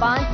5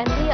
MP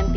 MP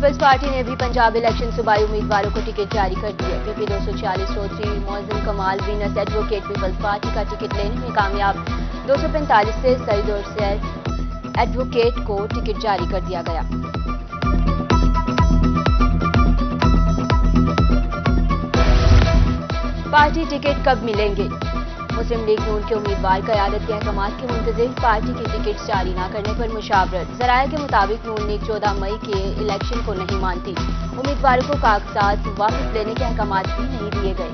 Peoples party نے بھی Punjab election صوبائی امیدواروں کو ٹکٹ جاری کر دیے. پی پی 240 چودھری معظم کمال وینس ایڈوکیٹ پیپلز پارٹی کا ٹکٹ لینے میں کامیاب. 245 سے سعید اور سید ایڈوکیٹ کو ٹکٹ جاری کر دیا گیا. پارٹی ٹکٹ کب ملیں گے؟ مسلم لیگ نون کے امیدوار قیادت کے احکامات کے منتظر پارٹی کی ٹکٹ جاری نہ کرنے پر مشاورت. ذرائع کے مطابق نون لیگ 14 مئی کے الیکشن کو نہیں مانتی. امیدواروں کو کاغذات واپس لینے کے احکامات بھی نہیں دیے گئے.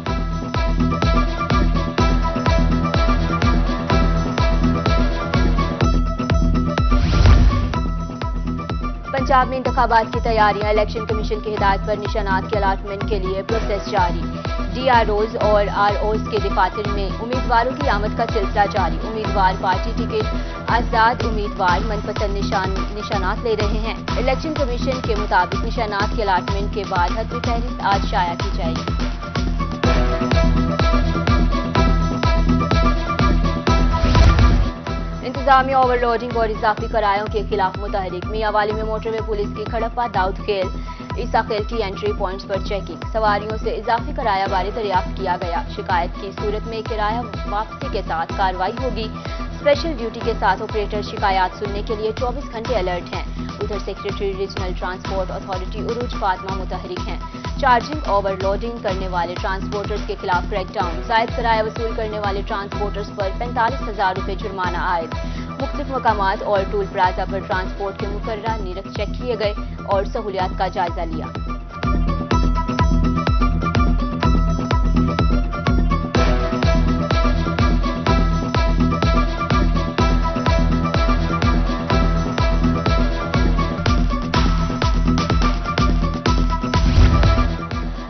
پنجاب میں انتخابات کی تیاریاں. الیکشن کمیشن کی ہدایت پر نشانات کے الاٹمنٹ کے لیے پروسیس جاری. ڈی آر اوز اور آر اوز کے دفاتر میں امیدواروں کی آمد کا سلسلہ جاری. امیدوار پارٹی ٹکٹ آزاد امیدوار من پسند نشانات لے رہے ہیں. الیکشن کمیشن کے مطابق نشانات کے الاٹمنٹ کے بعد حتمی فہرست آج شائع کی جائے گی. انتظامیہ اوور لوڈنگ اور اضافی کرایوں کے خلاف متحرک. میاں والی میں موٹر وے پولیس کی کھڑپہ داؤد خیل عیسیٰ خیل کی انٹری پوائنٹس پر چیکنگ. سواریوں سے اضافی کرایہ بارے دریافت کیا گیا. شکایت کی صورت میں کرایہ واپسی کے ساتھ کارروائی ہوگی. اسپیشل ڈیوٹی کے ساتھ آپریٹر شکایات سننے کے لیے 24 گھنٹے الرٹ ہیں. ادھر سیکریٹری ریجنل ٹرانسپورٹ اتھارٹی عروج فاطمہ متحرک ہیں. چارجنگ اوور لوڈنگ کرنے والے ٹرانسپورٹرز کے خلاف کریک ڈاؤن. زائد کرایہ وصول کرنے والے ٹرانسپورٹرز پر 45,000 روپے جرمانہ عائد. مختلف مقامات اور ٹول پلازا پر ٹرانسپورٹ کے مقررہ نرخ چیک کیے گئے اور سہولیات کا جائزہ لیا.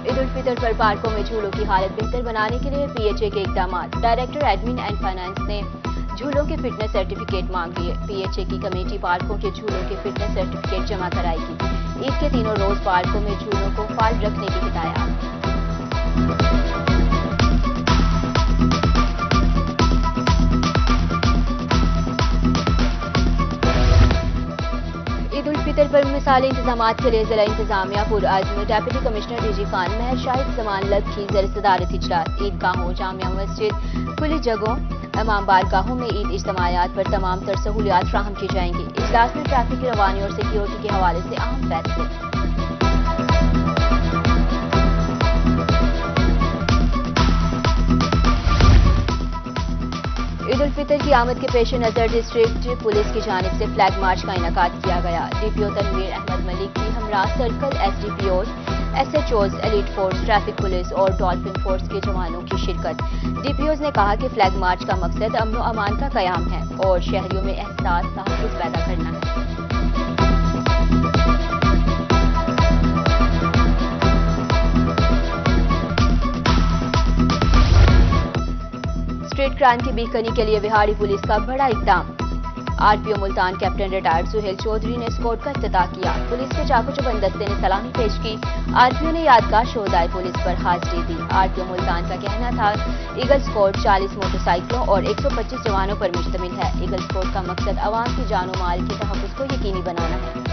عید الفطر پر پارکوں میں جھولوں کی حالت بہتر بنانے کے لیے پی ایچ اے کے اقدامات. ڈائریکٹر ایڈمن اینڈ فائنانس نے جھولوں کے فٹنس سرٹیفکیٹ مانگ لیے. پی ایچ اے کی کمیٹی پارکوں کے جھولوں کے فٹنس سرٹیفکیٹ جمع کرائے گی. عید کے تینوں روز پارکوں میں جھولوں کو فعال رکھنے کی ہدایات. عید الفطر پر مثالی انتظامات کے لیے ضلع انتظامیہ پرعزم. Deputy commissioner D G Khan Mehr Shahid زمان لب کی زیر صدارت اجلاس. عیدگاہوں جامع مسجد کھلی جگہوں امام بارگاہوں میں عید اجتماعات پر تمام تر سہولیات فراہم کی جائیں گی. اجلاس میں ٹریفک کی روانی اور سیکیورٹی کے حوالے سے اہم فیصلے. عید الفطر کی آمد کے پیش نظر ڈسٹرکٹ پولیس کی جانب سے فلیگ مارچ کا انعقاد کیا گیا. D P O Tanveer Ahmad Malik کی ہمراہ circle S D P Os S H Os elite force traffic police اور ڈالفن فورس کے جوانوں کی شرکت. ڈی پی اوز نے کہا کہ فلیگ مارچ کا مقصد امن و امان کا قیام ہے اور شہریوں میں احساس تحفظ پیدا کرنا ہے. اسٹریٹ کرائم کی بیکنی کے لیے بہاڑی پولیس کا بڑا اقدام. Are P O Multan captain retired Sohail Chaudhry نے اسکواڈ کا افتتاح کیا. پولیس کے چاقو چوبند دستے نے سلامی پیش کی. آر پی او نے یادگار شہدائے پولیس پر حاضری دی. آر پی او ملتان کا کہنا تھا ایگل اسکواڈ 40 موٹر سائیکلوں اور 125 جوانوں پر مشتمل ہے. ایگل اسکواڈ کا مقصد عوام کی جان و مال کے تحفظ کو یقینی بنانا ہے.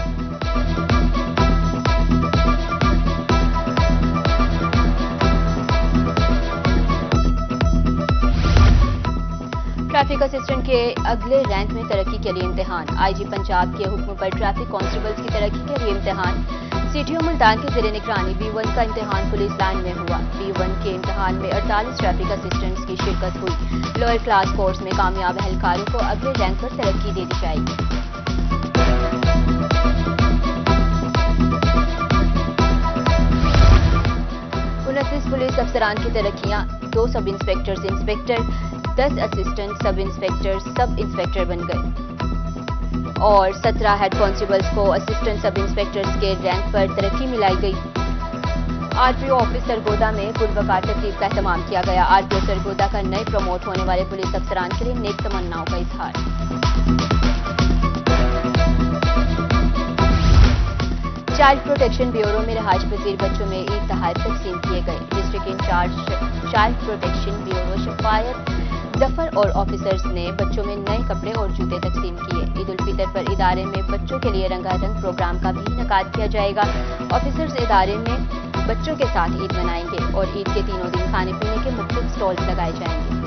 ٹریفک اسسٹنٹ کے اگلے رینک میں ترقی کے لیے امتحان. آئی جی پنجاب کے حکم پر ٹریفک کانسٹیبلز کی ترقی کے لیے امتحان. سی ٹی او ملتان کے زیر نگرانی B1 کا امتحان پولیس لائن میں ہوا. B1 کے امتحان میں 48 ٹریفک اسسٹنٹس کی شرکت ہوئی. لوئر کلاس کورس میں کامیاب اہلکاروں کو اگلے رینک پر ترقی دے دی جائے گی. پولیس افسران کی ترقیاں. 2 sub inspectors inspector, 10 assistant sub inspector sub inspector بن گئے اور 17 ہیڈ کانسٹیبلز کو اسسٹنٹ سب انسپیکٹرز کے رینک پر ترقی ملائی گئی. R P O office Sargodha میں پروقار تقریب کا اہتمام کیا گیا. آر پی او سرگودا کا نئے پروموٹ ہونے والے پولیس افسران کے لیے نیک تمناؤں کا اظہار. چائلڈ پروٹیکشن بیورو میں رہائش پذیر بچوں میں عید تحائف تقسیم کیے گئے. District incharge child protection bureau Shafayat Zafar اور آفیسرز نے بچوں میں نئے کپڑے اور جوتے تقسیم کیے۔ عید الفطر پر ادارے میں بچوں کے لیے رنگا رنگ پروگرام کا بھی انعقاد کیا جائے گا۔ آفیسرز ادارے میں بچوں کے ساتھ عید منائیں گے اور عید کے تینوں دن کھانے پینے کے مختلف سٹالز لگائے جائیں گے۔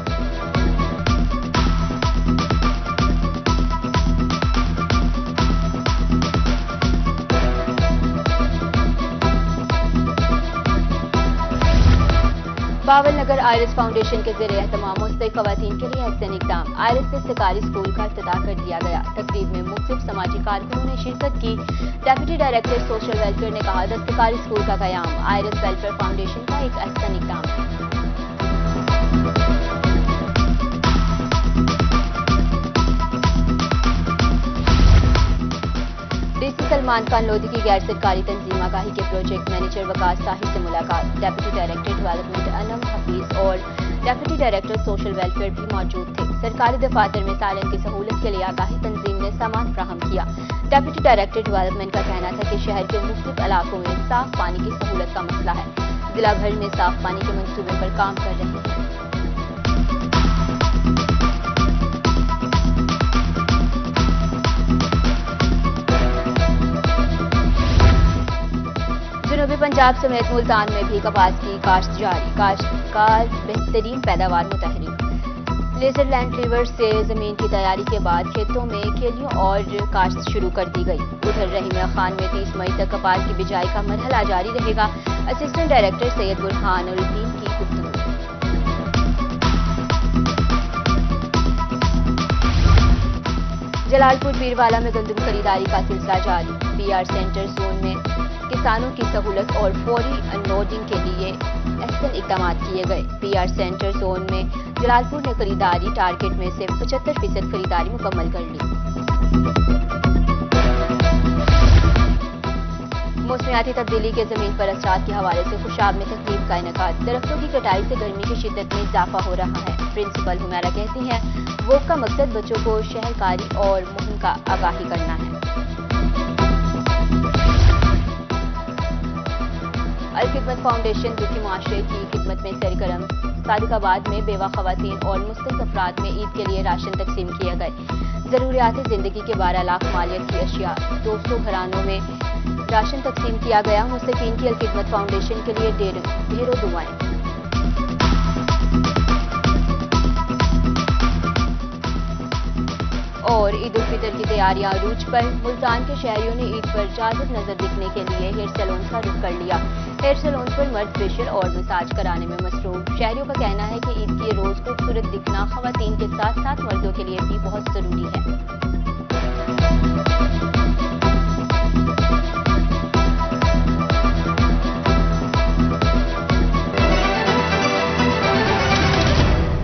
باول نگر آئرس فاؤنڈیشن کے زیر اہتمام مستحق خواتین کے لیے احسن اقدام۔ آئرس میں سرکاری اسکول کا افتتاح کر دیا گیا۔ تقریب میں مختلف سماجی کارکنوں نے شرکت کی۔ ڈیپٹی ڈائریکٹر سوشل ویلفیئر نے کہا، دستکاری اسکول کا قیام آئرس ویلفیئر فاؤنڈیشن کا ایک احسن اقدام ہے۔ ڈی سی سلمان خان لودھی کی غیر سرکاری تنظیم آگاہی کے پروجیکٹ مینیجر وقاص طاہر سے ملاقات۔ ڈیپٹی ڈائریکٹر ڈیولپمنٹ انم حفیظ اور ڈیپٹی ڈائریکٹر سوشل ویلفیئر بھی موجود تھے۔ سرکاری دفاتر میں سالن کی سہولت کے لیے آگاہی تنظیم نے سامان فراہم کیا۔ ڈیپٹی ڈائریکٹر ڈیولپمنٹ کا کہنا تھا کہ شہر کے مختلف علاقوں میں صاف پانی کی سہولت کا مسئلہ ہے۔ ضلع بھر میں صاف پانی کے منصوبے پر کام کر رہے ہیں۔ جنوبی پنجاب سمیت ملتان میں بھی کپاس کی کاشت جاری۔ کاشتکار بہترین پیداوار متحرک۔ لیزر لینڈ ریور سے زمین کی تیاری کے بعد کھیتوں میں کھیلیوں اور کاشت شروع کر دی گئی۔ ادھر رحیمیہ خان میں 30 مئی تک کپاس کی بجائی کا مرحلہ جاری رہے گا۔ اسسٹنٹ ڈائریکٹر سید برہان الدین کی گفتگو۔ جلال پور پیروالا میں گندم خریداری کا سلسلہ جاری۔ پی آر سینٹر زون میں کسانوں کی سہولت اور فوری انلوڈنگ کے لیے احسن اقدامات کیے گئے۔ پی آر سینٹر زون میں جلال پور نے خریداری ٹارگٹ میں سے 75% خریداری مکمل کر لی۔ موسمیاتی تبدیلی کے زمین پر اثرات کے حوالے سے خوشاب میں تقریب کا انعقاد۔ درختوں کی کٹائی سے گرمی کی شدت میں اضافہ ہو رہا ہے۔ پرنسپل حمیرہ کہتی ہیں، ووک کا مقصد بچوں کو شہرکاری اور مہم کا آگاہی کرنا ہے۔ الخدمت فاؤنڈیشن دکھی معاشرے کی خدمت میں سرگرم۔ صادق آباد میں بیوہ خواتین اور مستحق افراد میں عید کے لیے راشن تقسیم کیے گئے۔ ضروریات زندگی کے 12 لاکھ مالیت کی اشیاء 200 گھرانوں میں راشن تقسیم کیا گیا۔ مستحقین کی الخدمت فاؤنڈیشن کے لیے ڈھیروں دعائیں۔ اور عید الفطر کی تیاریاں عروج پر۔ ملتان کے شہریوں نے عید پر جادت نظر دکھنے کے لیے ہیئر سیلون کا رخ کر لیا۔ ہیئر سیلون پر مرد فیشل اور مساج کرانے میں مصروف۔ شہریوں کا کہنا ہے کہ عید کے روز خوبصورت دکھنا خواتین کے ساتھ ساتھ مردوں کے لیے بھی بہت ضروری ہے۔